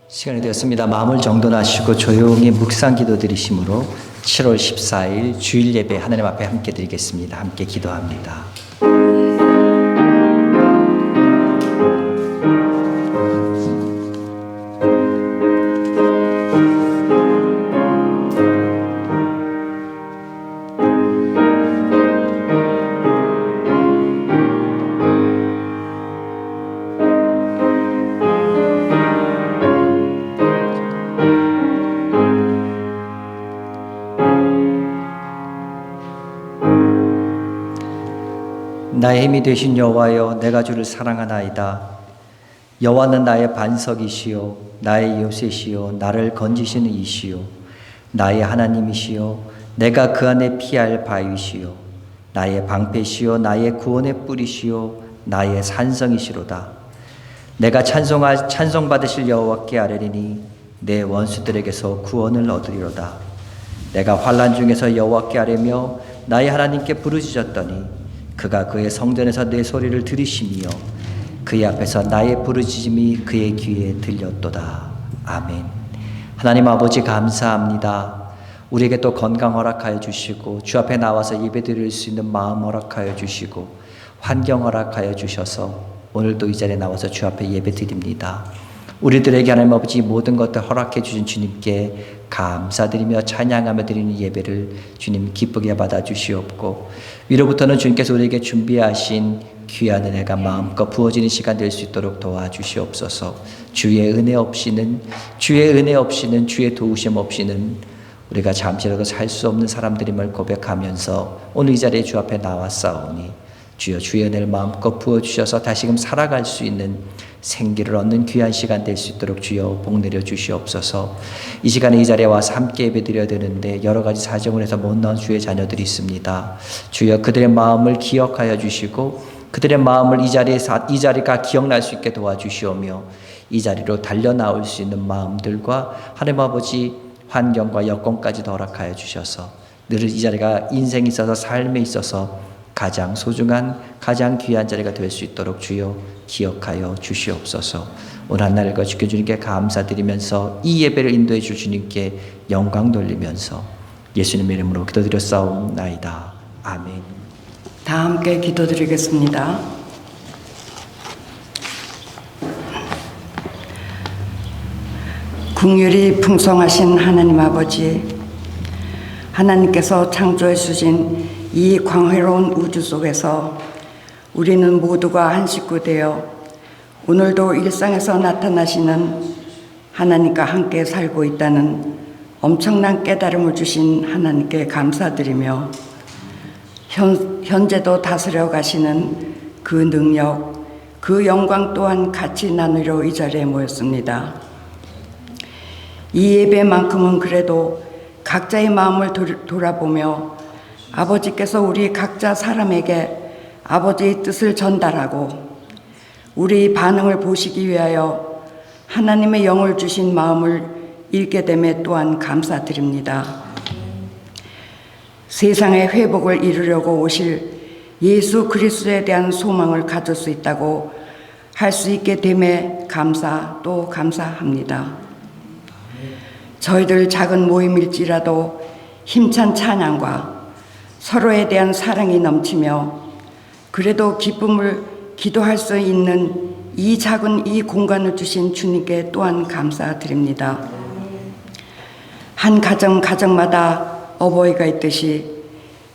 시간이 되었습니다. 마음을 정돈하시고 조용히 묵상 기도 드리심으로 7월 14일 주일 예배 하나님 앞에 함께 드리겠습니다. 함께 기도합니다. 나의 힘이 되신 여호와여, 내가 주를 사랑하나이다. 여호와는 나의 반석이시요 나의 요새시요 나를 건지시는 이시요 나의 하나님이시요 내가 그 안에 피할 바위시요 나의 방패시요 나의 구원의 뿌리시요 나의 산성이시로다. 내가 찬송받으실 여호와께 아뢰리니 내 원수들에게서 구원을 얻으리로다. 내가 환난 중에서 여호와께 아뢰며 나의 하나님께 부르짖었더니 그가 그의 성전에서 내 소리를 들으시며 그의 앞에서 나의 부르짖음이 그의 귀에 들렸도다. 아멘. 하나님 아버지 감사합니다. 우리에게 또 건강 허락하여 주시고 주 앞에 나와서 예배드릴 수 있는 마음 허락하여 주시고 환경 허락하여 주셔서 오늘도 이 자리에 나와서 주 앞에 예배드립니다. 우리들에게 하나님 아버지 모든 것들 허락해 주신 주님께 감사드리며 찬양하며 드리는 예배를 주님 기쁘게 받아주시옵고 위로부터는 주님께서 우리에게 준비하신 귀한 은혜가 마음껏 부어지는 시간 될 수 있도록 도와주시옵소서. 주의 은혜 없이는 주의 도우심 없이는 우리가 잠시라도 살 수 없는 사람들임을 고백하면서 오늘 이 자리에 주 앞에 나왔사오니 주여 주의 은혜를 마음껏 부어주셔서 다시금 살아갈 수 있는 생기를 얻는 귀한 시간 될 수 있도록 주여 복 내려 주시옵소서. 이 시간에 이 자리에 와서 함께 예배드려야 되는데 여러 가지 사정을 해서 못 나온 주의 자녀들이 있습니다. 주여 그들의 마음을 기억하여 주시고 그들의 마음을 이 자리가 기억날 수 있게 도와주시오며 이 자리로 달려 나올 수 있는 마음들과 하나님 아버지 환경과 여건까지 허락하여 주셔서 늘 이 자리가 인생에 있어서 삶에 있어서 가장 소중한 가장 귀한 자리가 될 수 있도록 주여 기억하여 주시옵소서. 오늘 한날을 거치켜 주님께 감사드리면서 이 예배를 인도해 줄 주님께 영광 돌리면서 예수님의 이름으로 기도드렸사옵나이다. 아멘. 다 함께 기도드리겠습니다. 긍휼이 풍성하신 하나님 아버지, 하나님께서 창조해 주신 이 광활로운 우주 속에서 우리는 모두가 한 식구 되어 오늘도 일상에서 나타나시는 하나님과 함께 살고 있다는 엄청난 깨달음을 주신 하나님께 감사드리며 현재도 다스려 가시는 그 능력, 그 영광 또한 같이 나누려 이 자리에 모였습니다. 이 예배만큼은 그래도 각자의 마음을 돌아보며 아버지께서 우리 각자 사람에게 아버지의 뜻을 전달하고 우리 반응을 보시기 위하여 하나님의 영을 주신 마음을 읽게 됨에 또한 감사드립니다. 세상의 회복을 이루려고 오실 예수 그리스도에 대한 소망을 가질 수 있다고 할 수 있게 됨에 또 감사합니다. 저희들 작은 모임일지라도 힘찬 찬양과 서로에 대한 사랑이 넘치며 그래도 기쁨을 기도할 수 있는 이 작은 이 공간을 주신 주님께 또한 감사드립니다. 한 가정마다 어버이가 있듯이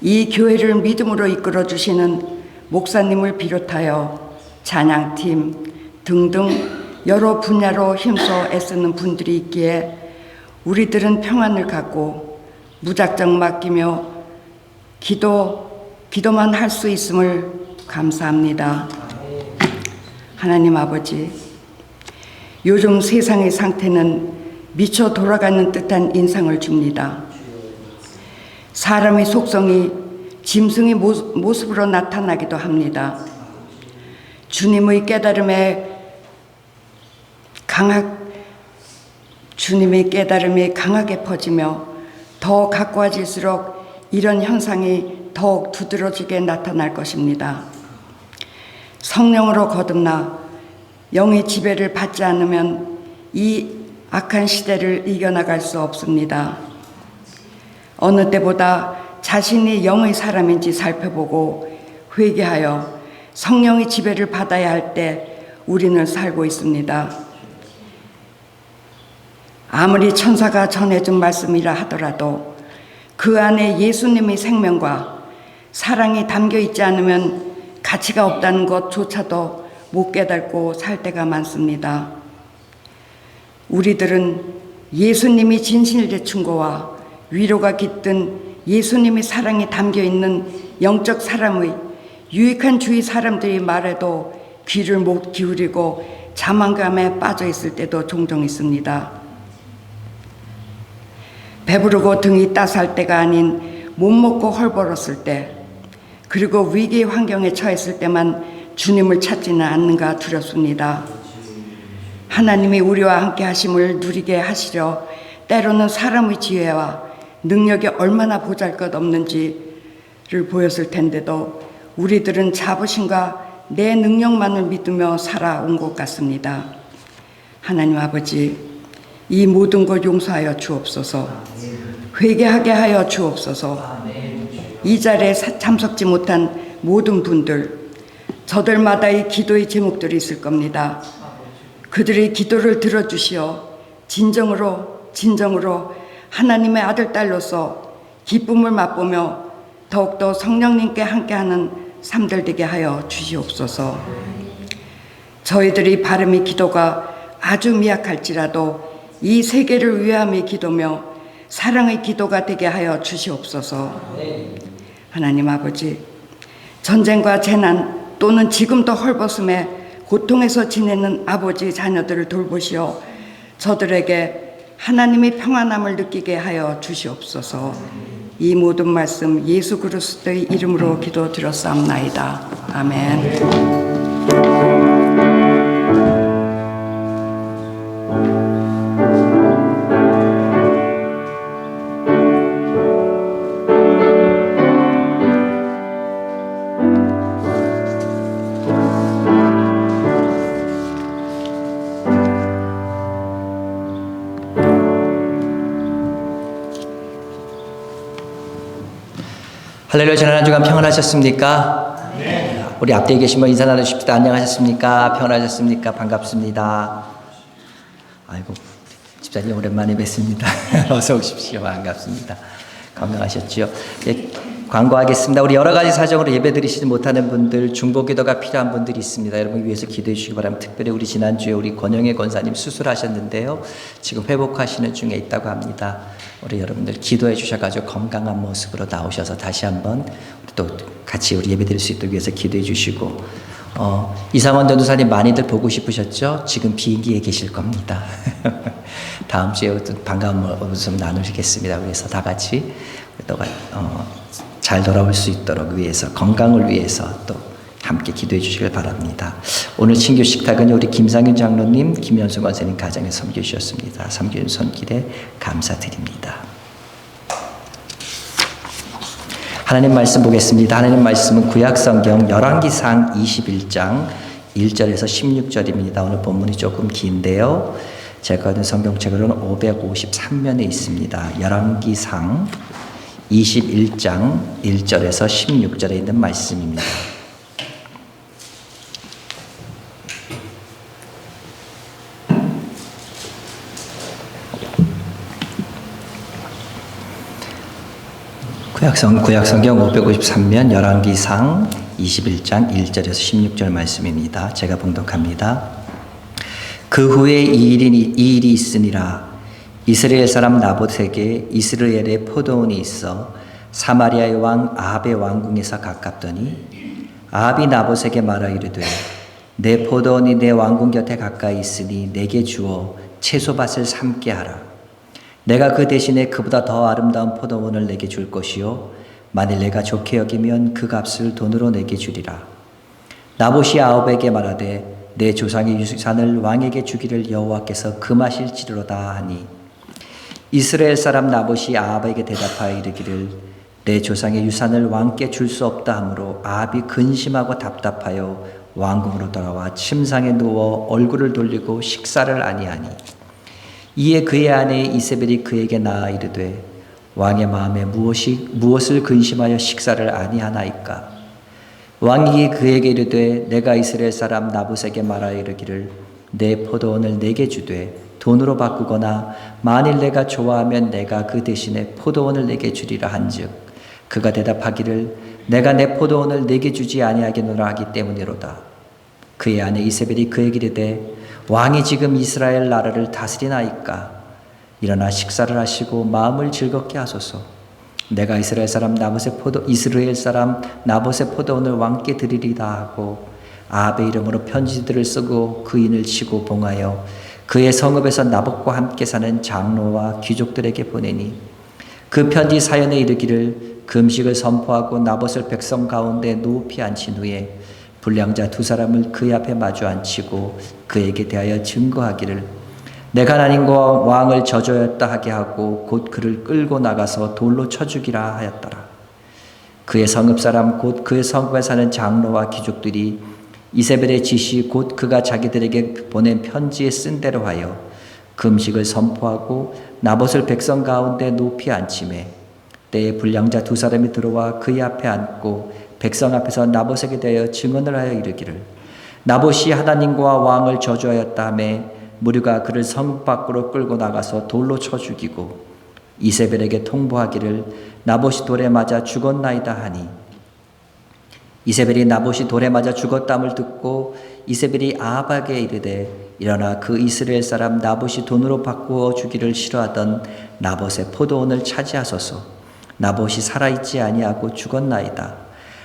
이 교회를 믿음으로 이끌어 주시는 목사님을 비롯하여 찬양팀 등등 여러 분야로 힘써 애쓰는 분들이 있기에 우리들은 평안을 갖고 무작정 맡기며 기도만 할 수 있음을 감사합니다. 하나님 아버지, 요즘 세상의 상태는 미쳐 돌아가는 듯한 인상을 줍니다. 사람의 속성이 짐승의 모습으로 나타나기도 합니다. 주님의 깨달음이 강하게 퍼지며 더 가까워질수록 이런 현상이 더욱 두드러지게 나타날 것입니다. 성령으로 거듭나 영의 지배를 받지 않으면 이 악한 시대를 이겨나갈 수 없습니다. 어느 때보다 자신이 영의 사람인지 살펴보고 회개하여 성령의 지배를 받아야 할 때 우리는 살고 있습니다. 아무리 천사가 전해준 말씀이라 하더라도 그 안에 예수님의 생명과 사랑이 담겨 있지 않으면 가치가 없다는 것조차도 못 깨닫고 살 때가 많습니다. 우리들은 예수님이 진실의 충고와 위로가 깃든 예수님의 사랑이 담겨 있는 영적 사람의 유익한 주위 사람들이 말해도 귀를 못 기울이고 자만감에 빠져 있을 때도 종종 있습니다. 배부르고 등이 따스할 때가 아닌 못 먹고 헐벗었을 때, 그리고 위기의 환경에 처했을 때만 주님을 찾지는 않는가 두렵습니다. 하나님이 우리와 함께 하심을 누리게 하시려 때로는 사람의 지혜와 능력이 얼마나 보잘것없는지를 보였을 텐데도 우리들은 자부심과 내 능력만을 믿으며 살아온 것 같습니다. 하나님 아버지, 이 모든 것 용서하여 주옵소서. 회개하게 하여 주옵소서. 이 자리에 참석지 못한 모든 분들, 저들마다의 기도의 제목들이 있을 겁니다. 그들의 기도를 들어주시어 진정으로 하나님의 아들, 딸로서 기쁨을 맛보며 더욱더 성령님께 함께하는 삶들 되게 하여 주시옵소서. 저희들이 발음의 기도가 아주 미약할지라도 이 세계를 위함의 기도며 사랑의 기도가 되게 하여 주시옵소서. 하나님 아버지, 전쟁과 재난 또는 지금도 헐벗음에 고통에서 지내는 아버지 자녀들을 돌보시어 저들에게 하나님의 평안함을 느끼게 하여 주시옵소서. 이 모든 말씀 예수 그리스도의 이름으로 기도드렸사옵나이다. 아멘. 할렐루야. 지난 한 주간 평안하셨습니까? 네. 우리 앞뒤에 계신 분 인사 나누십시다. 안녕하셨습니까? 평안하셨습니까? 반갑습니다. 아이고, 집사님 오랜만에 뵙습니다. 어서 오십시오. 반갑습니다. 건강하셨죠? 예, 광고하겠습니다. 우리 여러 가지 사정으로 예배 드리시지 못하는 분들, 중보기도가 필요한 분들이 있습니다. 여러분 위해서 기도해 주시기 바랍니다. 특별히 우리 지난주에 우리 권영애 권사님 수술하셨는데요. 지금 회복하시는 중에 있다고 합니다. 우리 여러분들 기도해 주셔가지고 건강한 모습으로 나오셔서 다시 한번 또 같이 우리 예배 드릴 수 있도록 위해서 기도해 주시고, 이상원 전도사님 많이들 보고 싶으셨죠? 지금 비행기에 계실 겁니다. 다음 주에 반가운 모습 나누시겠습니다. 그래서 다 같이 잘 돌아올 수 있도록 위해서, 건강을 위해서 또 함께 기도해 주시길 바랍니다. 오늘 친교 식탁은 우리 김상윤 장로님, 김현수 권사님 가정에 섬겨 주셨습니다. 섬기는 손길에 감사드립니다. 하나님 말씀 보겠습니다. 하나님 말씀은 구약성경 열왕기상 21장 1절에서 16절입니다. 오늘 본문이 조금 긴데요. 제가 읽은 성경책으로는 553면에 있습니다. 열왕기상 21장 1절에서 16절에 있는 말씀입니다. 구약성경 553면 열왕기상 21장 1절에서 16절 말씀입니다. 제가 봉독합니다. 그 후에 이 일이 있으니라. 이스라엘 사람 나봇에게 이스라엘의 포도원이 있어 사마리아의 왕 아합의 왕궁에서 가깝더니 아합이 나봇에게 말하 이르되 내 포도원이 내 왕궁 곁에 가까이 있으니 내게 주어 채소밭을 삼게 하라. 내가 그 대신에 그보다 더 아름다운 포도원을 내게 줄 것이요 만일 내가 좋게 여기면 그 값을 돈으로 내게 주리라. 나봇이 아합에게 말하되 내 조상의 유산을 왕에게 주기를 여호와께서 금하실지로다 하니 이스라엘 사람 나봇이 아합에게 대답하여 이르기를 내 조상의 유산을 왕께 줄 수 없다 하므로 아합이 근심하고 답답하여 왕궁으로 돌아와 침상에 누워 얼굴을 돌리고 식사를 아니하니 이에 그의 아내 이세벨이 그에게 나아 이르되 왕의 마음에 무엇을 근심하여 식사를 아니하나이까. 왕이 그에게 이르되 내가 이스라엘 사람 나봇에게 말하여 이르기를 내 포도원을 내게 주되 돈으로 바꾸거나 만일 내가 좋아하면 내가 그 대신에 포도원을 내게 주리라 한즉 그가 대답하기를 내가 내 포도원을 내게 주지 아니하겠노라 하기 때문이로다. 그의 아내 이세벨이 그에게 이르되 왕이 지금 이스라엘 나라를 다스리나이까. 일어나 식사를 하시고 마음을 즐겁게 하소서. 내가 이스라엘 사람 나봇의 포도원을 왕께 드리리다 하고 아합의 이름으로 편지들을 쓰고 그 인을 치고 봉하여 그의 성읍에서 나봇과 함께 사는 장로와 귀족들에게 보내니 그 편지 사연에 이르기를 금식을 선포하고 나봇을 백성 가운데 높이 앉힌 후에 불량자 두 사람을 그의 앞에 마주 앉히고 그에게 대하여 증거하기를 내가 하나님과 왕을 저주하였다 하게 하고 곧 그를 끌고 나가서 돌로 쳐 죽이라 하였더라. 그의 성읍 사람 곧 그의 성읍에 사는 장로와 귀족들이 이세벨의 지시 곧 그가 자기들에게 보낸 편지에 쓴 대로 하여 금식을 선포하고 나봇을 백성 가운데 높이 앉히매 때에 불량자 두 사람이 들어와 그의 앞에 앉고 백성 앞에서 나봇에게 대하여 증언을 하여 이르기를 나봇이 하나님과 왕을 저주하였다 하며 무리가 그를 성읍 밖으로 끌고 나가서 돌로 쳐 죽이고 이세벨에게 통보하기를 나봇이 돌에 맞아 죽었나이다 하니 이세벨이 나봇이 돌에 맞아 죽었담을 듣고 이세벨이 아합에게 이르되 일어나 그 이스라엘 사람 나봇이 돈으로 바꾸어 주기를 싫어하던 나봇의 포도원을 차지하소서. 나봇이 살아있지 아니하고 죽었나이다.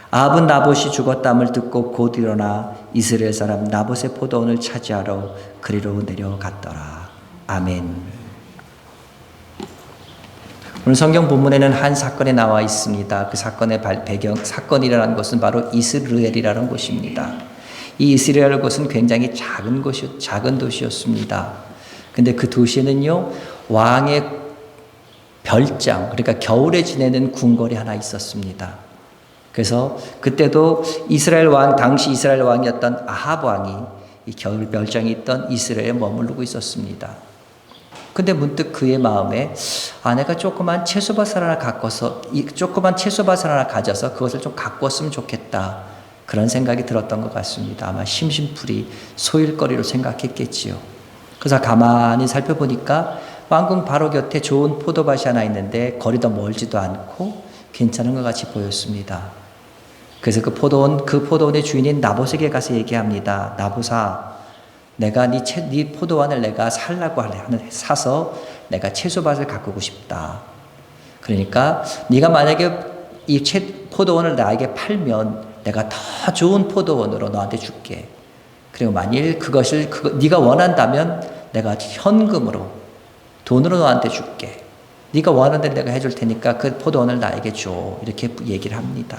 아합은 나봇이 죽었담을 듣고 곧 일어나 이스라엘 사람 나봇의 포도원을 차지하러 그리로 내려갔더라. 아멘. 오늘 성경 본문에는 한 사건이 나와 있습니다. 그 사건의 사건이라는 것은 바로 이스라엘이라는 곳입니다. 이 이스라엘 곳은 굉장히 작은 도시였습니다. 근데 그 도시에는요, 왕의 별장, 그러니까 겨울에 지내는 궁궐이 하나 있었습니다. 그래서 그때도 당시 이스라엘 왕이었던 아합 왕이 이 겨울 별장에 있던 이스라엘에 머무르고 있었습니다. 근데 문득 그의 마음에 내가 조그만 채소밭을 하나 가져서 그것을 좀 가꾸었으면 좋겠다. 그런 생각이 들었던 것 같습니다. 아마 심심풀이 소일거리로 생각했겠지요. 그래서 가만히 살펴보니까 왕궁 바로 곁에 좋은 포도밭이 하나 있는데 거리도 멀지도 않고 괜찮은 것 같이 보였습니다. 그래서 그 포도원의 주인인 나봇에게 가서 얘기합니다. 나봇아, 내가 네 포도원을 내가 사서 내가 채소밭을 가꾸고 싶다. 그러니까 네가 만약에 이 포도원을 나에게 팔면 내가 더 좋은 포도원으로 너한테 줄게. 그리고 만일 네가 원한다면 내가 현금으로 돈으로 너한테 줄게. 네가 원하는 대로 내가 해줄 테니까 그 포도원을 나에게 줘. 이렇게 얘기를 합니다.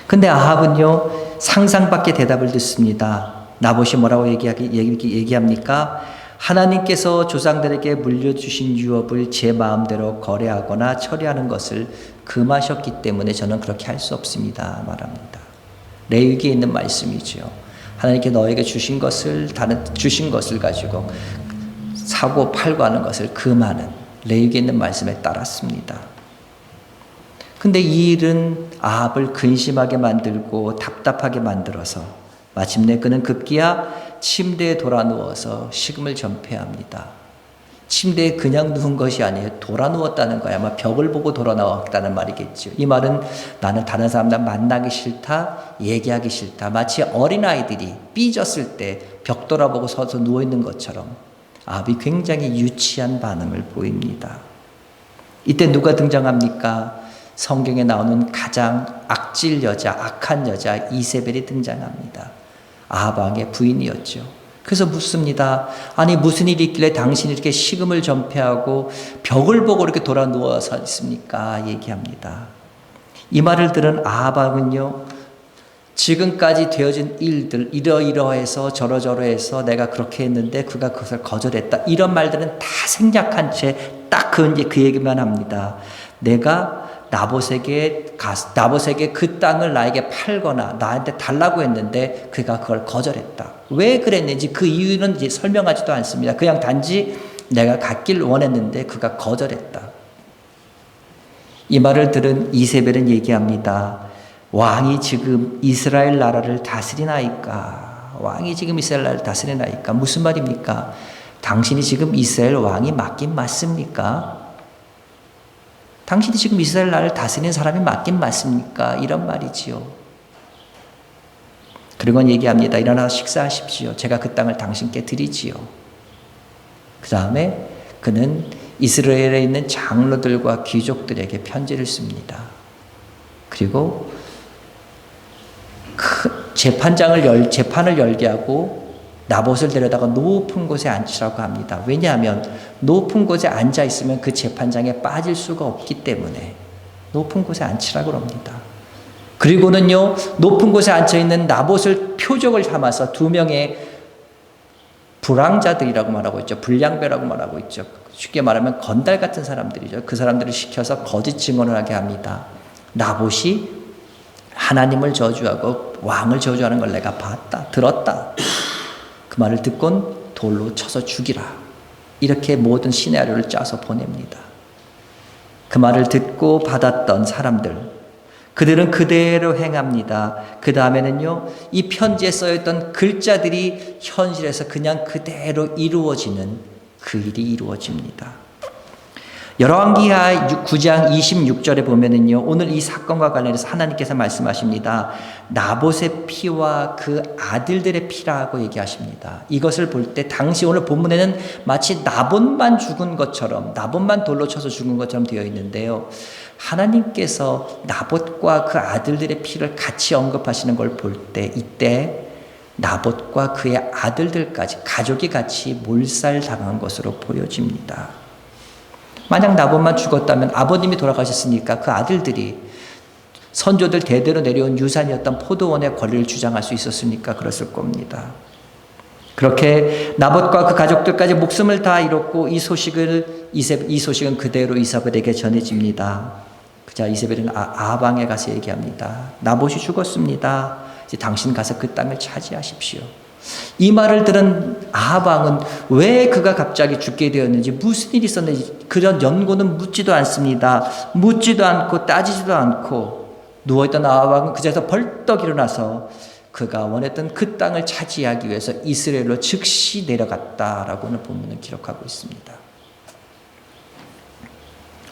근데 아합은요, 상상 밖의 대답을 듣습니다. 나봇이 뭐라고 얘기합니까? 하나님께서 조상들에게 물려주신 유업을 제 마음대로 거래하거나 처리하는 것을 금하셨기 때문에 저는 그렇게 할 수 없습니다. 말합니다. 레위기에 있는 말씀이죠. 하나님께 너에게 주신 것을 가지고 사고 팔고 하는 것을 금하는 레위기에 있는 말씀에 따랐습니다. 근데 이 일은 아합을 근심하게 만들고 답답하게 만들어서 마침내 그는 급기야 침대에 돌아 누워서 식음을 전폐합니다. 침대에 그냥 누운 것이 아니에요. 돌아 누웠다는 거야. 아마 벽을 보고 돌아 누웠다는 말이겠죠. 이 말은 나는 다른 사람들 만나기 싫다, 얘기하기 싫다. 마치 어린아이들이 삐졌을 때 벽 돌아보고 서서 누워있는 것처럼 아합이 굉장히 유치한 반응을 보입니다. 이때 누가 등장합니까? 성경에 나오는 가장 악한 여자 이세벨이 등장합니다. 아합 왕의 부인이었죠. 그래서 묻습니다. 아니 무슨 일이 있길래 당신이 이렇게 식음을 전폐하고 벽을 보고 이렇게 돌아 누워서 있습니까? 얘기합니다. 이 말을 들은 아합 왕은요, 지금까지 되어진 일들 이러이러해서 저러저러해서 내가 그렇게 했는데 그가 그것을 거절했다. 이런 말들은 다 생략한 채 딱 그 얘기만 합니다. 내가 나봇에게 그 땅을 나에게 팔거나 나한테 달라고 했는데 그가 그걸 거절했다. 왜 그랬는지 그 이유는 이제 설명하지도 않습니다. 그냥 단지 내가 갖길 원했는데 그가 거절했다. 이 말을 들은 이세벨은 얘기합니다. 왕이 지금 이스라엘 나라를 다스리나이까? 왕이 지금 이스라엘 나라를 다스리나이까? 무슨 말입니까? 당신이 지금 이스라엘 왕이 맞긴 맞습니까? 당신이 지금 이스라엘 나라를 다스리는 사람이 맞긴 맞습니까? 이런 말이지요. 그리고 얘기합니다. 일어나서 식사하십시오. 제가 그 땅을 당신께 드리지요. 그 다음에 그는 이스라엘에 있는 장로들과 귀족들에게 편지를 씁니다. 그리고 재판을 열게 하고 나봇을 데려다가 높은 곳에 앉히라고 합니다. 왜냐하면 높은 곳에 앉아 있으면 그 재판장에 빠질 수가 없기 때문에 높은 곳에 앉히라고 합니다. 그리고는요, 높은 곳에 앉아 있는 나봇을 표적을 삼아서 두 명의 불황자들이라고 말하고 있죠. 불량배라고 말하고 있죠. 쉽게 말하면 건달 같은 사람들이죠. 그 사람들을 시켜서 거짓 증언을 하게 합니다. 나봇이 하나님을 저주하고 왕을 저주하는 걸 내가 봤다, 들었다. 그 말을 듣곤 돌로 쳐서 죽이라. 이렇게 모든 시나리오를 짜서 보냅니다. 그 말을 듣고 받았던 사람들, 그들은 그대로 행합니다. 그 다음에는요, 이 편지에 써있던 글자들이 현실에서 그냥 그대로 이루어지는 그 일이 이루어집니다. 열왕기하 9장 26절에 보면은요, 오늘 이 사건과 관련해서 하나님께서 말씀하십니다. 나봇의 피와 그 아들들의 피라고 얘기하십니다. 이것을 볼 때 당시 오늘 본문에는 마치 나봇만 죽은 것처럼, 나봇만 돌로 쳐서 죽은 것처럼 되어 있는데요. 하나님께서 나봇과 그 아들들의 피를 같이 언급하시는 걸 볼 때, 이때 나봇과 그의 아들들까지 가족이 같이 몰살당한 것으로 보여집니다. 만약 나봇만 죽었다면 아버님이 돌아가셨으니까 그 아들들이 선조들 대대로 내려온 유산이었던 포도원의 권리를 주장할 수 있었으니까 그랬을 겁니다. 그렇게 나봇과 그 가족들까지 목숨을 다 잃었고 이 소식은 그대로 이사벨에게 전해집니다. 그자 이사벨은 아방에 가서 얘기합니다. 나봇이 죽었습니다. 이제 당신 가서 그 땅을 차지하십시오. 이 말을 들은 아방은 왜 그가 갑자기 죽게 되었는지, 무슨 일이 있었는지 그런 연고는 묻지도 않습니다. 묻지도 않고 따지지도 않고 누워있던 아방은 그 자리에서 벌떡 일어나서 그가 원했던 그 땅을 차지하기 위해서 이스라엘로 즉시 내려갔다라고 오늘 본문은 기록하고 있습니다.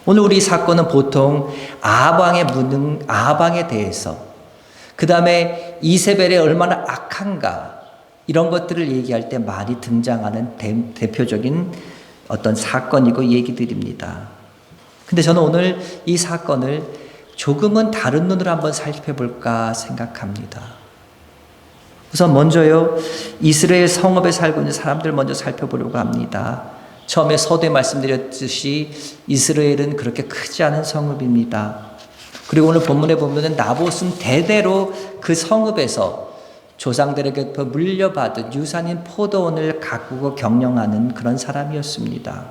오늘 우리 사건은 보통 아방의 무능, 아방에 대해서, 그 다음에 이세벨이 얼마나 악한가, 이런 것들을 얘기할 때 많이 등장하는 대표적인 어떤 사건이고 얘기들입니다. 근데 저는 오늘 이 사건을 조금은 다른 눈으로 한번 살펴볼까 생각합니다. 우선 먼저요, 이스라엘 성읍에 살고 있는 사람들 먼저 살펴보려고 합니다. 처음에 서두에 말씀드렸듯이 이스라엘은 그렇게 크지 않은 성읍입니다. 그리고 오늘 본문에 보면은 나봇은 대대로 그 성읍에서 조상들에게 물려받은 유산인 포도원을 가꾸고 경영하는 그런 사람이었습니다.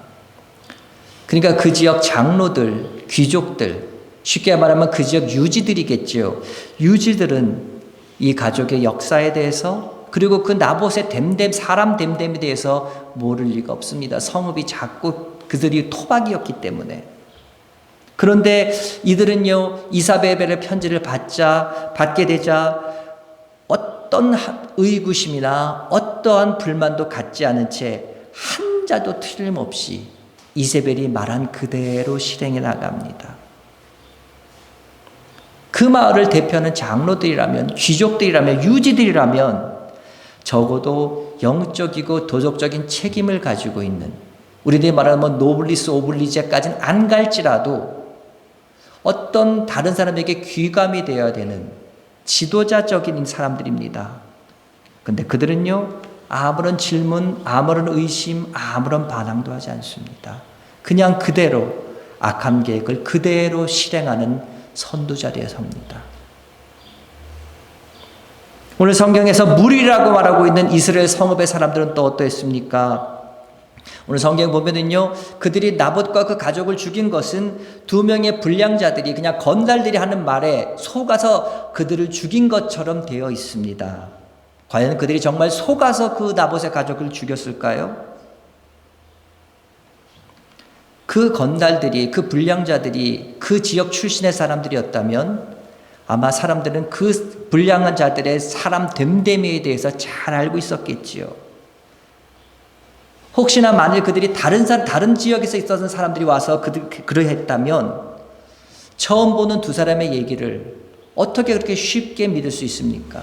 그러니까 그 지역 장로들, 귀족들, 쉽게 말하면 그 지역 유지들이겠죠. 유지들은 이 가족의 역사에 대해서, 그리고 그 나봇의 사람 됨됨에 대해서 모를 리가 없습니다. 성읍이 작고 그들이 토박이었기 때문에. 그런데 이들은요, 이사벨의 편지를 받게 되자 어떤 의구심이나 어떠한 불만도 갖지 않은 채 한자도 틀림없이 이세벨이 말한 그대로 실행해 나갑니다. 그 마을을 대표하는 장로들이라면, 귀족들이라면, 유지들이라면 적어도 영적이고 도덕적인 책임을 가지고 있는, 우리들이 말하면 노블리스 오블리제까지는 안 갈지라도 어떤 다른 사람에게 귀감이 되어야 되는 지도자적인 사람들입니다. 그런데 그들은요, 아무런 질문, 아무런 의심, 아무런 반항도 하지 않습니다. 그냥 그대로 악한 계획을 그대로 실행하는 선두자리에 섭니다. 오늘 성경에서 무리라고 말하고 있는 이스라엘 성읍의 사람들은 또 어떠했습니까? 오늘 성경 보면은요, 그들이 나봇과 그 가족을 죽인 것은 두 명의 불량자들이 그냥 건달들이 하는 말에 속아서 그들을 죽인 것처럼 되어 있습니다. 과연 그들이 정말 속아서 그 나봇의 가족을 죽였을까요? 그 건달들이, 그 불량자들이 그 지역 출신의 사람들이었다면 아마 사람들은 그 불량한 자들의 사람 됨됨이에 대해서 잘 알고 있었겠지요. 혹시나 만일 그들이 다른 지역에서 있었던 사람들이 와서 그러했다면 처음 보는 두 사람의 얘기를 어떻게 그렇게 쉽게 믿을 수 있습니까?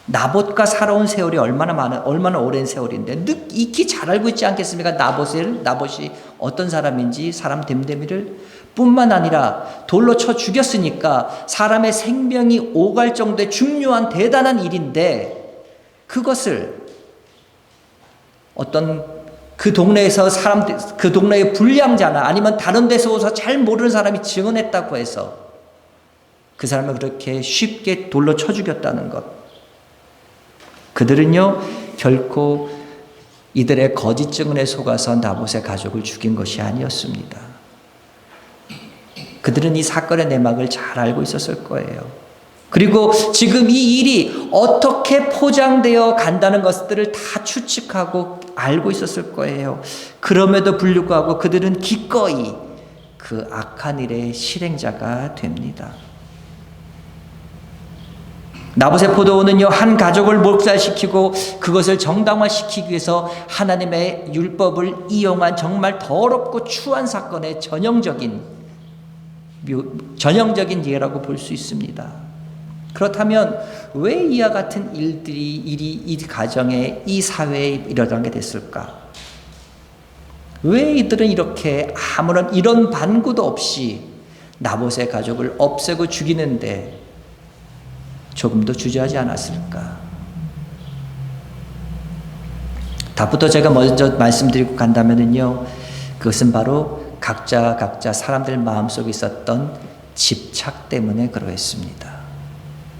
나봇과 살아온 세월이 얼마나 오랜 세월인데 익히 잘 알고 있지 않겠습니까? 나봇이 어떤 사람인지 사람 됨됨이를 뿐만 아니라 돌로 쳐 죽였으니까 사람의 생명이 오갈 정도의 중요한 대단한 일인데 그것을 어떤 그 동네에서 그 동네의 불량자나 아니면 다른 데서 오서 잘 모르는 사람이 증언했다고 해서 그 사람을 그렇게 쉽게 돌로 쳐 죽였다는 것. 그들은요, 결코 이들의 거짓 증언에 속아서 나봇의 가족을 죽인 것이 아니었습니다. 그들은 이 사건의 내막을 잘 알고 있었을 거예요. 그리고 지금 이 일이 어떻게 포장되어 간다는 것들을 다 추측하고 알고 있었을 거예요. 그럼에도 불구하고 그들은 기꺼이 그 악한 일의 실행자가 됩니다. 나봇의 포도원은요, 한 가족을 몰살시키고 그것을 정당화시키기 위해서 하나님의 율법을 이용한 정말 더럽고 추한 사건의 전형적인 예라고 볼 수 있습니다. 그렇다면 왜 이와 같은 일이 이 가정에, 이 사회에 일어나게 됐을까? 왜 이들은 이렇게 아무런 이런 반구도 없이 나봇의 가족을 없애고 죽이는데 조금도 주저하지 않았을까? 답부터 제가 먼저 말씀드리고 간다면은요, 그것은 바로 각자 사람들 마음속에 있었던 집착 때문에 그러했습니다.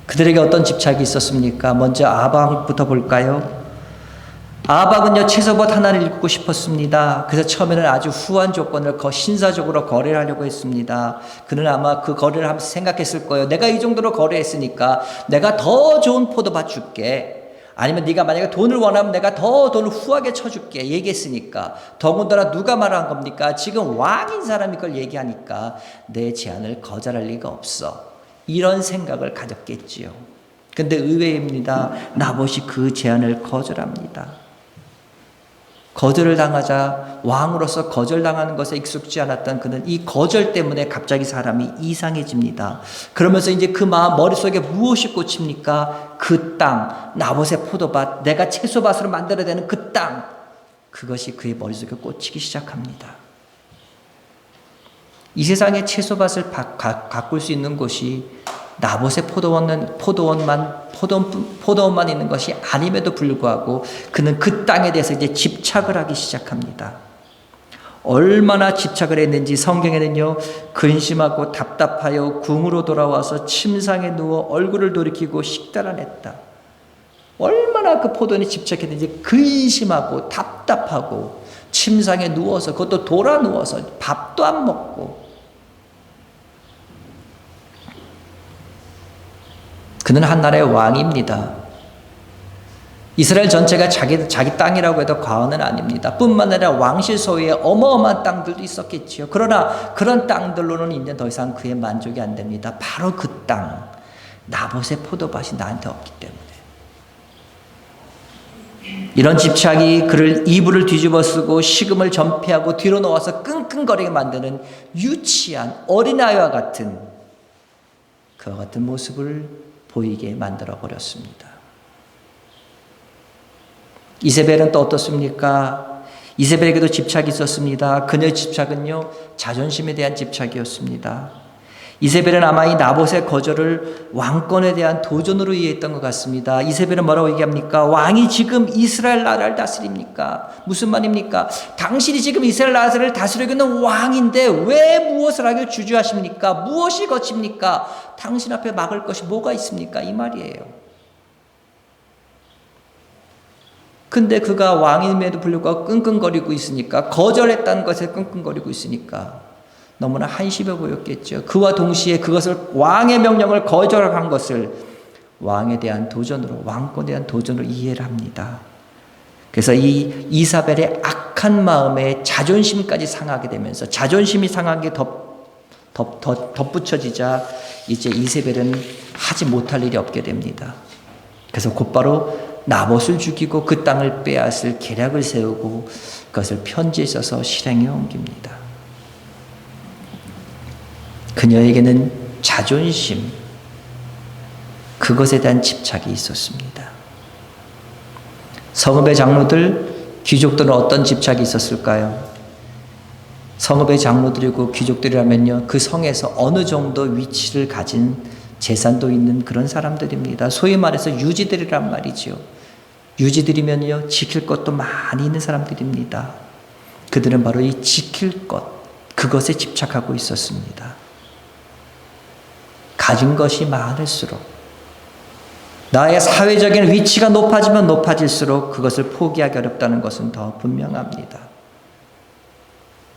그들에게 어떤 집착이 있었습니까? 먼저 아합부터 볼까요? 아합은요, 채소밭 하나를 일구고 싶었습니다. 그래서 처음에는 아주 후한 조건을 신사적으로 거래를 하려고 했습니다. 그는 아마 그 거래를 하면서 생각했을 거예요. 내가 이 정도로 거래했으니까 내가 더 좋은 포도밭 줄게. 아니면 네가 만약에 돈을 원하면 내가 더 돈을 후하게 쳐줄게. 얘기했으니까. 더군다나 누가 말한 겁니까? 지금 왕인 사람이 그걸 얘기하니까 내 제안을 거절할 리가 없어. 이런 생각을 가졌겠지요. 근데 의외입니다. 나봇이 그 제안을 거절합니다. 거절을 당하자 왕으로서 거절당하는 것에 익숙지 않았던 그는 이 거절 때문에 갑자기 사람이 이상해집니다. 그러면서 이제 그 머릿속에 무엇이 꽂힙니까? 그 땅, 나봇의 포도밭, 내가 채소밭으로 만들어야 되는 그 땅, 그것이 그의 머릿속에 꽂히기 시작합니다. 이 세상에 채소밭을 가꿀 수 있는 곳이 나봇의 포도원만 있는 것이 아님에도 불구하고 그는 그 땅에 대해서 이제 집착을 하기 시작합니다. 얼마나 집착을 했는지 성경에는요, 근심하고 답답하여 궁으로 돌아와서 침상에 누워 얼굴을 돌이키고 식단을 했다. 얼마나 그 포도원에 집착했는지 근심하고 답답하고 침상에 누워서, 그것도 돌아 누워서 밥도 안 먹고. 그는 한 나라의 왕입니다. 이스라엘 전체가 자기 땅이라고 해도 과언은 아닙니다. 뿐만 아니라 왕실 소유의 어마어마한 땅들도 있었겠지요. 그러나 그런 땅들로는 이제 더 이상 그의 만족이 안 됩니다. 바로 그 땅, 나봇의 포도밭이 나한테 없기 때문에. 이런 집착이 그를 이불을 뒤집어 쓰고 식음을 전폐하고 뒤로 놓아서 끙끙거리게 만드는 유치한 어린아이와 같은 그와 같은 모습을 보이게 만들어 버렸습니다. 이세벨은 또 어떻습니까? 이세벨에게도 집착이 있었습니다. 그녀의 집착은요, 자존심에 대한 집착이었습니다. 이세벨은 아마 이 나봇의 거절을 왕권에 대한 도전으로 이해했던 것 같습니다. 이세벨은 뭐라고 얘기합니까? 왕이 지금 이스라엘 나라를 다스립니까? 무슨 말입니까? 당신이 지금 이스라엘 나라를 다스리고 있는 왕인데 왜 무엇을 하길 주저하십니까? 무엇이 거칩니까? 당신 앞에 막을 것이 뭐가 있습니까? 이 말이에요. 근데 그가 왕임에도 불구하고 끙끙거리고 있으니까, 거절했다는 것에 끙끙거리고 있으니까 너무나 한심해 보였겠죠. 그와 동시에 그것을, 왕의 명령을 거절한 것을 왕에 대한 도전으로, 왕권에 대한 도전으로 이해를 합니다. 그래서 이 이사벨의 악한 마음에 자존심까지 상하게 되면서, 자존심이 상하게 덧붙여지자 이제 이세벨은 하지 못할 일이 없게 됩니다. 그래서 곧바로 나봇을 죽이고 그 땅을 빼앗을 계략을 세우고 그것을 편지에 써서 실행에 옮깁니다. 그녀에게는 자존심, 그것에 대한 집착이 있었습니다. 성읍의 장로들, 귀족들은 어떤 집착이 있었을까요? 성읍의 장로들이고 귀족들이라면요, 그 성에서 어느 정도 위치를 가진 재산도 있는 그런 사람들입니다. 소위 말해서 유지들이란 말이죠. 유지들이면요, 지킬 것도 많이 있는 사람들입니다. 그들은 바로 이 지킬 것, 그것에 집착하고 있었습니다. 가진 것이 많을수록, 나의 사회적인 위치가 높아지면 높아질수록 그것을 포기하기 어렵다는 것은 더 분명합니다.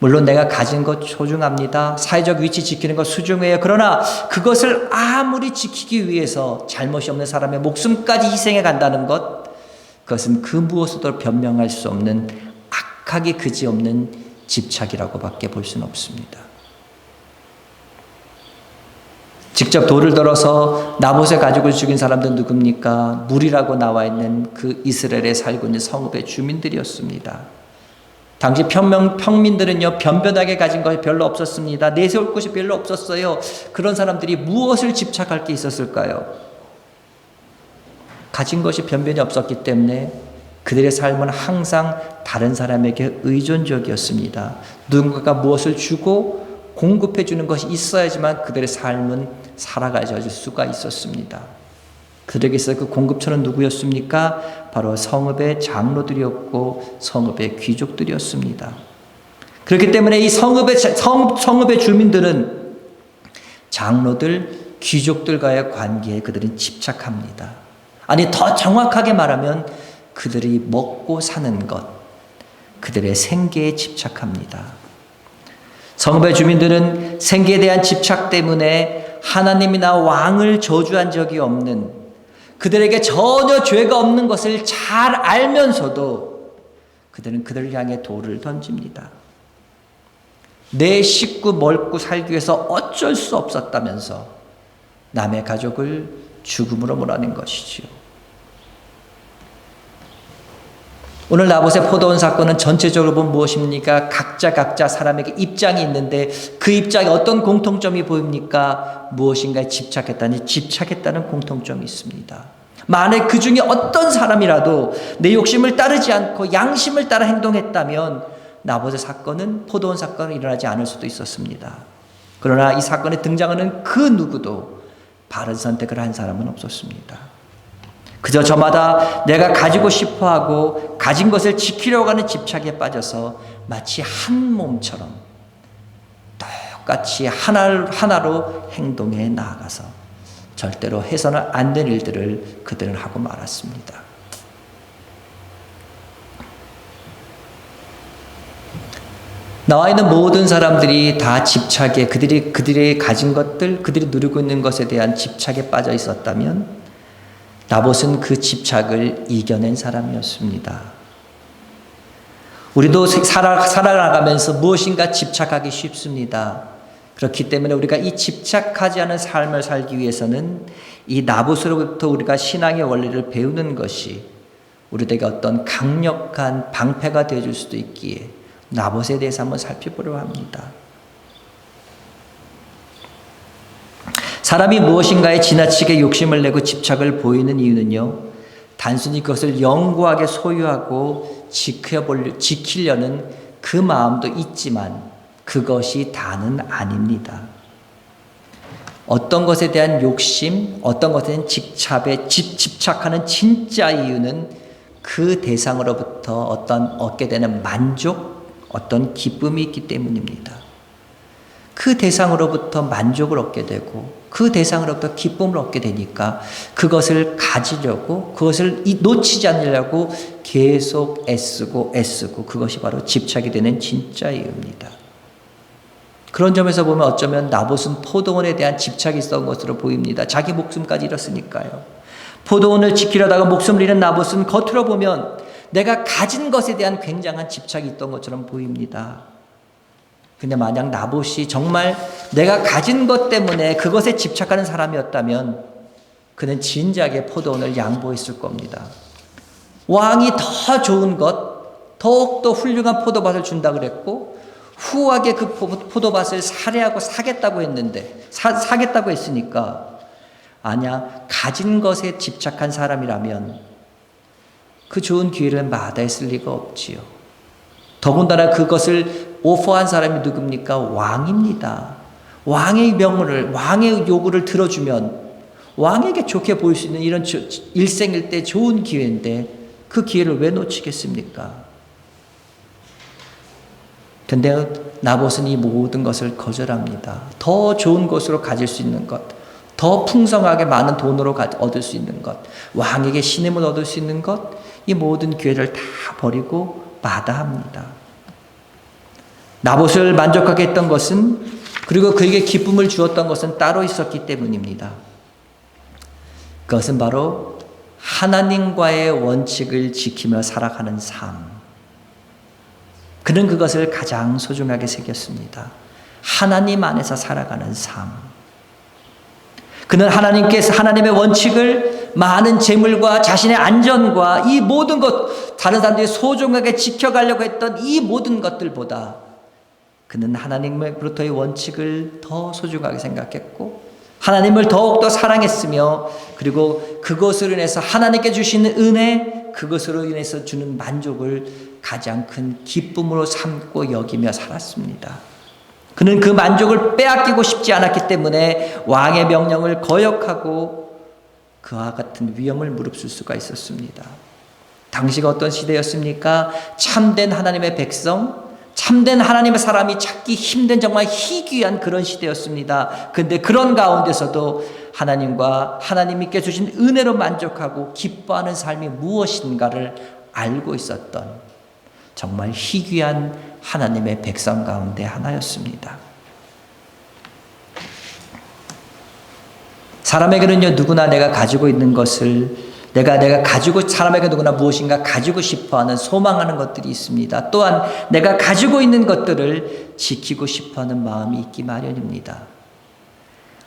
물론 내가 가진 것 소중합니다. 사회적 위치 지키는 것 소중해요. 그러나 그것을 아무리 지키기 위해서 잘못이 없는 사람의 목숨까지 희생해 간다는 것, 그것은 그 무엇으로도 변명할 수 없는 악하기 그지없는 집착이라고밖에 볼 수는 없습니다. 직접 돌을 들어서 나봇의 가족을 죽인 사람들은 누굽니까? 물이라고 나와 있는 그 이스라엘에 살고 있는 성읍의 주민들이었습니다. 당시 평민들은요, 변변하게 가진 것이 별로 없었습니다. 내세울 곳이 별로 없었어요. 그런 사람들이 무엇을 집착할 게 있었을까요? 가진 것이 변변히 없었기 때문에 그들의 삶은 항상 다른 사람에게 의존적이었습니다. 누군가가 무엇을 주고 공급해 주는 것이 있어야지만 그들의 삶은 살아갈 수가 있었습니다. 그들에게서 그 공급처는 누구였습니까? 바로 성읍의 장로들이었고 성읍의 귀족들이었습니다. 그렇기 때문에 이 성읍의 주민들은 장로들, 귀족들과의 관계에 그들은 집착합니다. 아니, 더 정확하게 말하면 그들이 먹고 사는 것, 그들의 생계에 집착합니다. 성읍의 주민들은 생계에 대한 집착 때문에 하나님이나 왕을 저주한 적이 없는, 그들에게 전혀 죄가 없는 것을 잘 알면서도 그들은 그들을 향해 돌을 던집니다. 내 식구 먹고 살기 위해서 어쩔 수 없었다면서 남의 가족을 죽음으로 몰아낸 것이지요. 오늘 나봇의 포도원 사건은 전체적으로 보면 무엇입니까? 각자 사람에게 입장이 있는데 그 입장에 어떤 공통점이 보입니까? 무엇인가에 집착했다는 공통점이 있습니다. 만약 그 중에 어떤 사람이라도 내 욕심을 따르지 않고 양심을 따라 행동했다면 나봇의 사건은, 포도원 사건은 일어나지 않을 수도 있었습니다. 그러나 이 사건에 등장하는 그 누구도 바른 선택을 한 사람은 없었습니다. 그저 저마다 내가 가지고 싶어하고 가진 것을 지키려고 하는 집착에 빠져서 마치 한 몸처럼 똑같이 하나로 행동해 나아가서 절대로 해서는 안 된 일들을 그들은 하고 말았습니다. 나와 있는 모든 사람들이 다 집착에, 그들이 가진 것들, 그들이 누리고 있는 것에 대한 집착에 빠져 있었다면 나봇은 그 집착을 이겨낸 사람이었습니다. 우리도 살아가면서 무엇인가 집착하기 쉽습니다. 그렇기 때문에 우리가 이 집착하지 않은 삶을 살기 위해서는 이 나봇으로부터 우리가 신앙의 원리를 배우는 것이 우리에게 어떤 강력한 방패가 되어줄 수도 있기에 나봇에 대해서 한번 살펴보려고 합니다. 사람이 무엇인가에 지나치게 욕심을 내고 집착을 보이는 이유는요, 단순히 그것을 영구하게 소유하고 지키려는 그 마음도 있지만 그것이 다는 아닙니다. 어떤 것에 대한 욕심, 어떤 것에 대한 집착하는 진짜 이유는 그 대상으로부터 얻게 되는 만족, 어떤 기쁨이 있기 때문입니다. 그 대상으로부터 만족을 얻게 되고 그 대상으로부터 기쁨을 얻게 되니까 그것을 가지려고, 그것을 놓치지 않으려고 계속 애쓰고 그것이 바로 집착이 되는 진짜 이유입니다. 그런 점에서 보면 어쩌면 나봇은 포도원에 대한 집착이 있었던 것으로 보입니다. 자기 목숨까지 잃었으니까요. 포도원을 지키려다가 목숨을 잃은 나봇은 겉으로 보면 내가 가진 것에 대한 굉장한 집착이 있던 것처럼 보입니다. 근데 만약 나봇이 정말 내가 가진 것 때문에 그것에 집착하는 사람이었다면 그는 진작에 포도원을 양보했을 겁니다. 왕이 더 좋은 것, 더욱더 훌륭한 포도밭을 준다 그랬고 후하게 그 포도밭을 살해하고 사겠다고 했는데 사겠다고 했으니까 아니야, 가진 것에 집착한 사람이라면 그 좋은 기회를 마다했을 리가 없지요. 더군다나 그것을 오퍼한 사람이 누굽니까? 왕입니다. 왕의 명을, 왕의 요구를 들어주면 왕에게 좋게 보일 수 있는 이런 일생일대 좋은 기회인데 그 기회를 왜 놓치겠습니까? 근데 나봇은 이 모든 것을 거절합니다. 더 좋은 것으로 가질 수 있는 것, 더 풍성하게 많은 돈으로 얻을 수 있는 것, 왕에게 신임을 얻을 수 있는 것, 이 모든 기회를 다 버리고 마다합니다. 나봇을 만족하게 했던 것은, 그리고 그에게 기쁨을 주었던 것은 따로 있었기 때문입니다. 그것은 바로 하나님과의 원칙을 지키며 살아가는 삶. 그는 그것을 가장 소중하게 새겼습니다. 하나님 안에서 살아가는 삶. 그는 하나님의 원칙을 많은 재물과 자신의 안전과 이 모든 것, 다른 사람들이 소중하게 지켜가려고 했던 이 모든 것들보다 그는 하나님으로부터의 원칙을 더 소중하게 생각했고 하나님을 더욱더 사랑했으며 그리고 그것으로 인해서 하나님께 주시는 은혜, 그것으로 인해서 주는 만족을 가장 큰 기쁨으로 삼고 여기며 살았습니다. 그는 그 만족을 빼앗기고 싶지 않았기 때문에 왕의 명령을 거역하고 그와 같은 위험을 무릅쓸 수가 있었습니다. 당시가 어떤 시대였습니까? 참된 하나님의 백성, 참된 하나님의 사람이 찾기 힘든 정말 희귀한 그런 시대였습니다. 그런데 그런 가운데서도 하나님과 하나님께 주신 은혜로 만족하고 기뻐하는 삶이 무엇인가를 알고 있었던 정말 희귀한 하나님의 백성 가운데 하나였습니다. 사람에게는요, 누구나 내가 가지고 있는 것을 내가 가지고 사람에게 누구나 무엇인가 가지고 싶어하는 소망하는 것들이 있습니다. 또한 내가 가지고 있는 것들을 지키고 싶어하는 마음이 있기 마련입니다.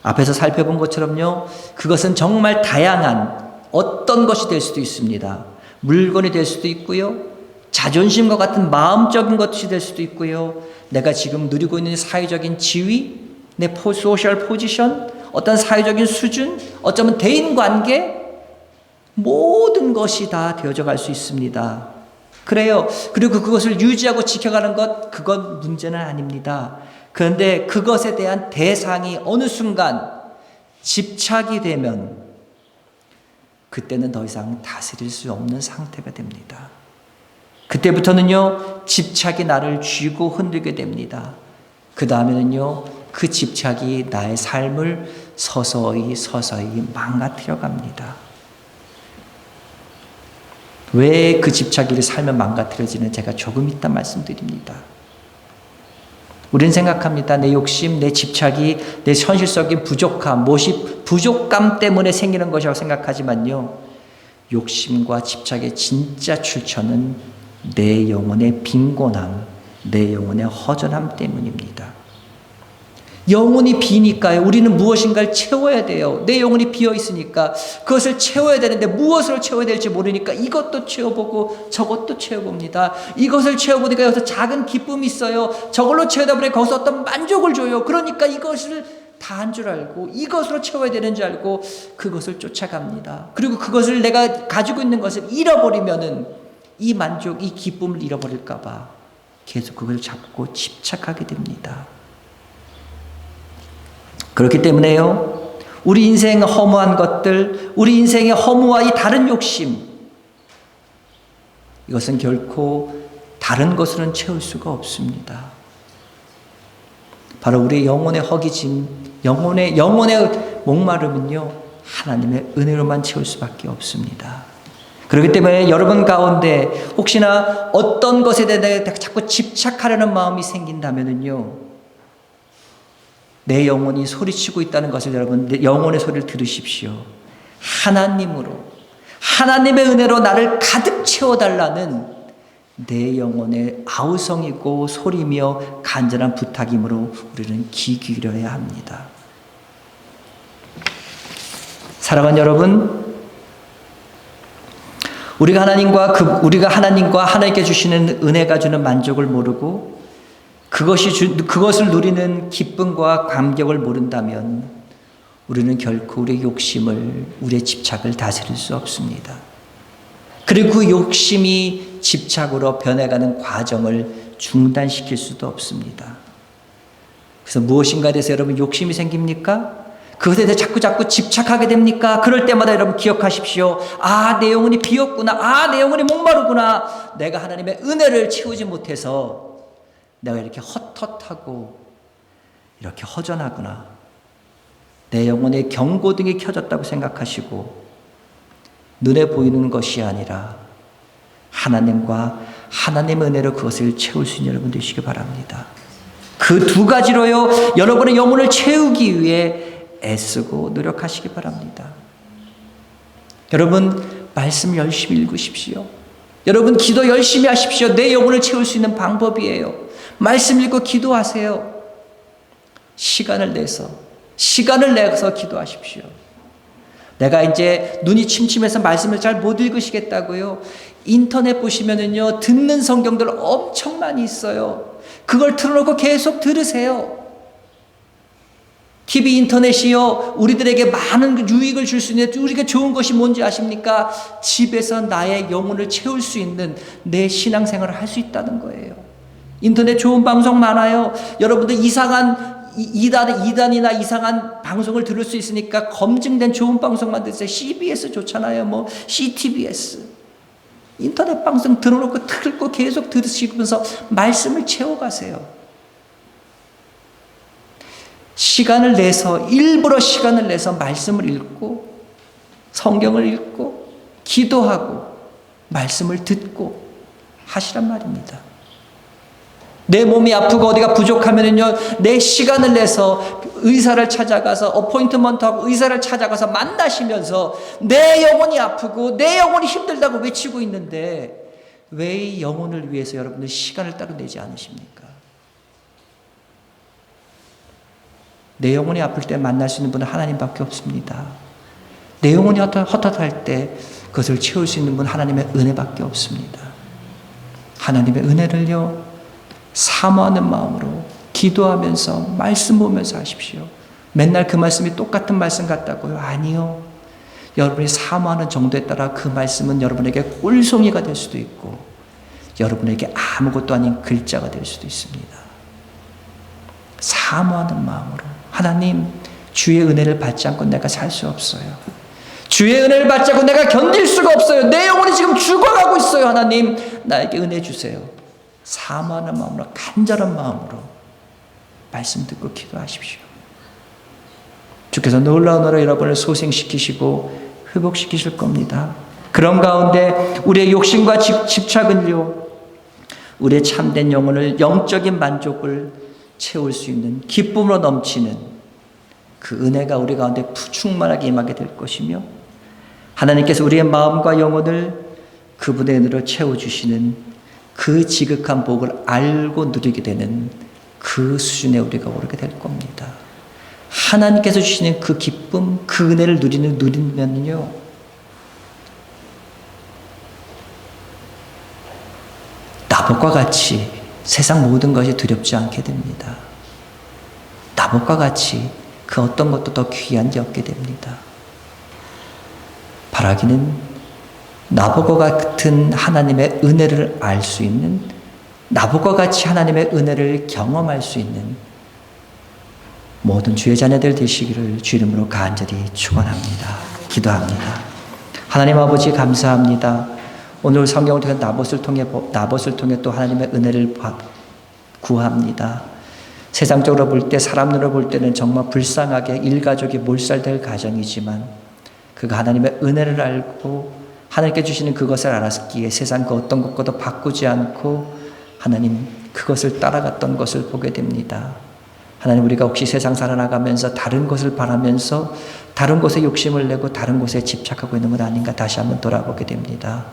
앞에서 살펴본 것처럼요, 그것은 정말 다양한 어떤 것이 될 수도 있습니다. 물건이 될 수도 있고요, 자존심과 같은 마음적인 것이 될 수도 있고요, 내가 지금 누리고 있는 사회적인 지위, 내 소셜 포지션, 어떤 사회적인 수준, 어쩌면 대인관계, 모든 것이 다 되어져 갈 수 있습니다. 그래요. 그리고 그것을 유지하고 지켜가는 것, 그건 문제는 아닙니다. 그런데 그것에 대한 대상이 어느 순간 집착이 되면 그때는 더 이상 다스릴 수 없는 상태가 됩니다. 그때부터는요, 집착이 나를 쥐고 흔들게 됩니다. 그 다음에는요, 그 집착이 나의 삶을 서서히 망가뜨려 갑니다. 왜 그 집착이 삶을 망가뜨려지는 제가 조금 이따 말씀드립니다. 우리는 생각합니다. 내 욕심, 내 집착이 내 현실적인 부족함, 무엇이 부족감 때문에 생기는 것이라고 생각하지만요, 욕심과 집착의 진짜 출처는 내 영혼의 빈곤함, 내 영혼의 허전함 때문입니다. 영혼이 비니까요, 우리는 무엇인가를 채워야 돼요. 내 영혼이 비어 있으니까 그것을 채워야 되는데 무엇을 채워야 될지 모르니까 이것도 채워보고 저것도 채워봅니다. 이것을 채워보니까 여기서 작은 기쁨이 있어요. 저걸로 채우다 보니 거기서 어떤 만족을 줘요. 그러니까 이것을 다 한 줄 알고 이것으로 채워야 되는 줄 알고 그것을 쫓아갑니다. 그리고 그것을 내가 가지고 있는 것을 잃어버리면은 이 만족, 이 기쁨을 잃어버릴까 봐 계속 그걸 잡고 집착하게 됩니다. 그렇기 때문에요, 우리 인생의 허무한 것들, 우리 인생의 허무와 이 다른 욕심, 이것은 결코 다른 것으로는 채울 수가 없습니다. 바로 우리의 영혼의 허기짐, 영혼의 목마름은요, 하나님의 은혜로만 채울 수밖에 없습니다. 그렇기 때문에 여러분 가운데 혹시나 어떤 것에 대해 자꾸 집착하려는 마음이 생긴다면요, 내 영혼이 소리치고 있다는 것을 여러분, 내 영혼의 소리를 들으십시오. 하나님으로, 하나님의 은혜로 나를 가득 채워달라는 내 영혼의 아우성이고 소리며 간절한 부탁이므로 우리는 귀 기울여야 합니다. 사랑하는 여러분, 우리가 하나님과 하나님께 주시는 은혜가 주는 만족을 모르고 그것을 누리는 기쁨과 감격을 모른다면 우리는 결코 우리의 욕심을, 우리의 집착을 다스릴 수 없습니다. 그리고 그 욕심이 집착으로 변해가는 과정을 중단시킬 수도 없습니다. 그래서 무엇인가에 대해서 여러분 욕심이 생깁니까? 그것에 대해 자꾸 집착하게 됩니까? 그럴 때마다 여러분 기억하십시오. 아, 내 영혼이 비었구나. 아, 내 영혼이 목마르구나. 내가 하나님의 은혜를 채우지 못해서 내가 이렇게 헛헛하고 이렇게 허전하구나. 내 영혼의 경고등이 켜졌다고 생각하시고 눈에 보이는 것이 아니라 하나님과 하나님의 은혜로 그것을 채울 수 있는 여러분 되시기 바랍니다. 그 두 가지로요, 여러분의 영혼을 채우기 위해 애쓰고 노력하시기 바랍니다. 여러분, 말씀 열심히 읽으십시오. 여러분, 기도 열심히 하십시오. 내 영혼을 채울 수 있는 방법이에요. 말씀 읽고 기도하세요. 시간을 내서 기도하십시오. 내가 이제 눈이 침침해서 말씀을 잘 못 읽으시겠다고요? 인터넷 보시면은요, 듣는 성경들 엄청 많이 있어요. 그걸 틀어놓고 계속 들으세요. TV, 인터넷이요, 우리들에게 많은 유익을 줄 수 있는, 우리가 좋은 것이 뭔지 아십니까? 집에서 나의 영혼을 채울 수 있는 내 신앙생활을 할 수 있다는 거예요. 인터넷 좋은 방송 많아요. 여러분들 이상한 이단이나 이상한 방송을 들을 수 있으니까 검증된 좋은 방송만 들으세요. CBS 좋잖아요. 뭐 CTBS. 인터넷 방송 들어놓고 틀고 계속 들으시면서 말씀을 채워가세요. 일부러 시간을 내서 말씀을 읽고 성경을 읽고 기도하고 말씀을 듣고 하시란 말입니다. 내 몸이 아프고 어디가 부족하면은요, 내 시간을 내서 의사를 찾아가서 어포인트먼트하고 의사를 찾아가서 만나시면서 내 영혼이 아프고 내 영혼이 힘들다고 외치고 있는데 왜 이 영혼을 위해서 여러분들 시간을 따로 내지 않으십니까? 내 영혼이 아플 때 만날 수 있는 분은 하나님밖에 없습니다. 내 영혼이 헛헛할 때 그것을 채울 수 있는 분은 하나님의 은혜밖에 없습니다. 하나님의 은혜를요, 사모하는 마음으로 기도하면서 말씀 보면서 하십시오. 맨날 그 말씀이 똑같은 말씀 같다고요? 아니요. 여러분이 사모하는 정도에 따라 그 말씀은 여러분에게 꿀송이가 될 수도 있고 여러분에게 아무것도 아닌 글자가 될 수도 있습니다. 사모하는 마음으로, 하나님, 주의 은혜를 받지 않고 내가 살 수 없어요. 주의 은혜를 받지 않고 내가 견딜 수가 없어요. 내 영혼이 지금 죽어가고 있어요. 하나님, 나에게 은혜 주세요. 사모하는 마음으로, 간절한 마음으로 말씀 듣고 기도하십시오. 주께서 놀라운 은혜로 여러분을 소생시키시고 회복시키실 겁니다. 그런 가운데 우리의 욕심과 집착은요, 우리의 참된 영혼을, 영적인 만족을 채울 수 있는 기쁨으로 넘치는 그 은혜가 우리 가운데 충만하게 임하게 될 것이며, 하나님께서 우리의 마음과 영혼을 그분의 은혜로 채워주시는 그 지극한 복을 알고 누리게 되는 그 수준에 우리가 오르게 될 겁니다. 하나님께서 주시는 그 기쁨, 그 은혜를 누리면요, 나봇과 같이 세상 모든 것이 두렵지 않게 됩니다. 나봇과 같이 그 어떤 것도 더 귀한 게 없게 됩니다. 바라기는 나봇과 같은 하나님의 은혜를 알 수 있는, 나봇과 같이 하나님의 은혜를 경험할 수 있는 모든 주의 자녀들 되시기를 주 이름으로 간절히 축원합니다. 기도합니다. 하나님 아버지, 감사합니다. 오늘 성경을 통해 나봇을 통해 또 하나님의 은혜를 구합니다. 세상적으로 볼 때, 사람 눈으로 볼 때는 정말 불쌍하게 일가족이 몰살될 가정이지만 그가 하나님의 은혜를 알고 하나님께 주시는 그것을 알았기에 세상 그 어떤 것과도 바꾸지 않고 하나님 그것을 따라갔던 것을 보게 됩니다. 하나님, 우리가 혹시 세상 살아나가면서 다른 것을 바라면서 다른 것에 욕심을 내고 다른 것에 집착하고 있는 것 아닌가 다시 한번 돌아보게 됩니다.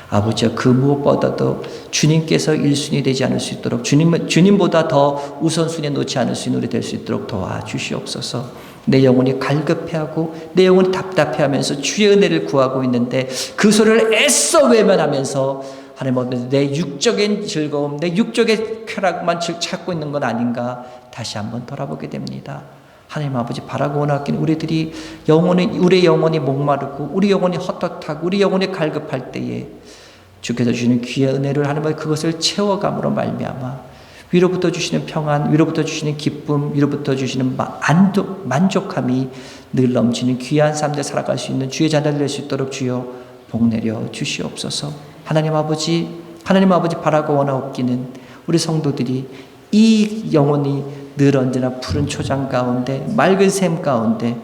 아버지여, 그 무엇보다도 주님께서 1순위 되지 않을 수 있도록 주님보다 더 우선순위에 놓지 않을 수 있는 우리 될 수 있도록 도와주시옵소서. 내 영혼이 갈급해하고 내 영혼이 답답해하면서 주의 은혜를 구하고 있는데 그 소리를 애써 외면하면서 하나님 앞에서 내 육적인 즐거움, 내 육적의 쾌락만 찾고 있는 건 아닌가 다시 한번 돌아보게 됩니다. 하나님 아버지, 바라고 원하기는 우리의 영혼이 목마르고 우리 영혼이 헛헛하고 우리 영혼이 갈급할 때에 주께서 주시는 귀의 은혜를 하나님 그것을 채워감으로 말미암아 위로부터 주시는 평안, 위로부터 주시는 기쁨, 위로부터 주시는 만족함이 늘 넘치는 귀한 삶들 살아갈 수 있는 주의 자녀들 될 수 있도록 주여 복내려 주시옵소서. 하나님 아버지 바라고 원하옵기는 우리 성도들이 이 영혼이 늘 언제나 푸른 초장 가운데 맑은 샘 가운데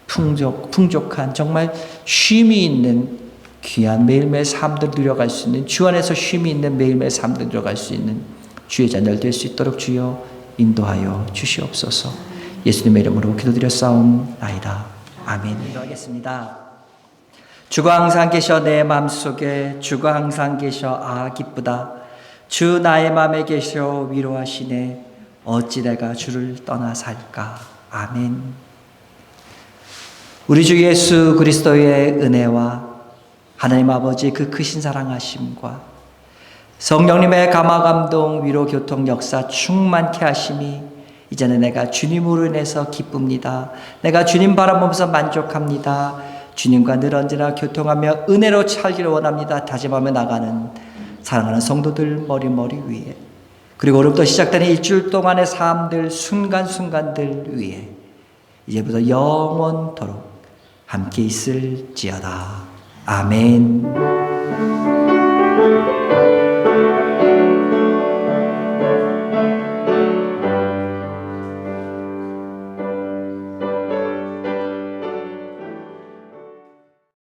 풍족한 정말 쉼이 있는 귀한 매일매일 삶들 누려갈 수 있는 주 안에서 쉼이 있는 매일매일 삶들 누려갈 수 있는 주의 자녀들 될 수 있도록 주여 인도하여 주시옵소서. 예수님의 이름으로 기도드렸사옵나이다. 아멘. 기도하겠습니다. 주가 항상 계셔 내 마음속에, 주가 항상 계셔 기쁘다. 주 나의 마음에 계셔 위로하시네. 어찌 내가 주를 떠나 살까. 아멘. 우리 주 예수 그리스도의 은혜와 하나님 아버지 그 크신 사랑하심과 성령님의 감화감동 위로 교통 역사 충만케 하심이 이제는 내가 주님으로 인해서 기쁩니다. 내가 주님 바라보면서 만족합니다. 주님과 늘 언제나 교통하며 은혜로 살기를 원합니다. 다짐하며 나가는 사랑하는 성도들 머리 위에, 그리고 오늘부터 시작되는 일주일 동안의 삶들 순간순간들 위에 이제부터 영원토록 함께 있을지어다. 아멘.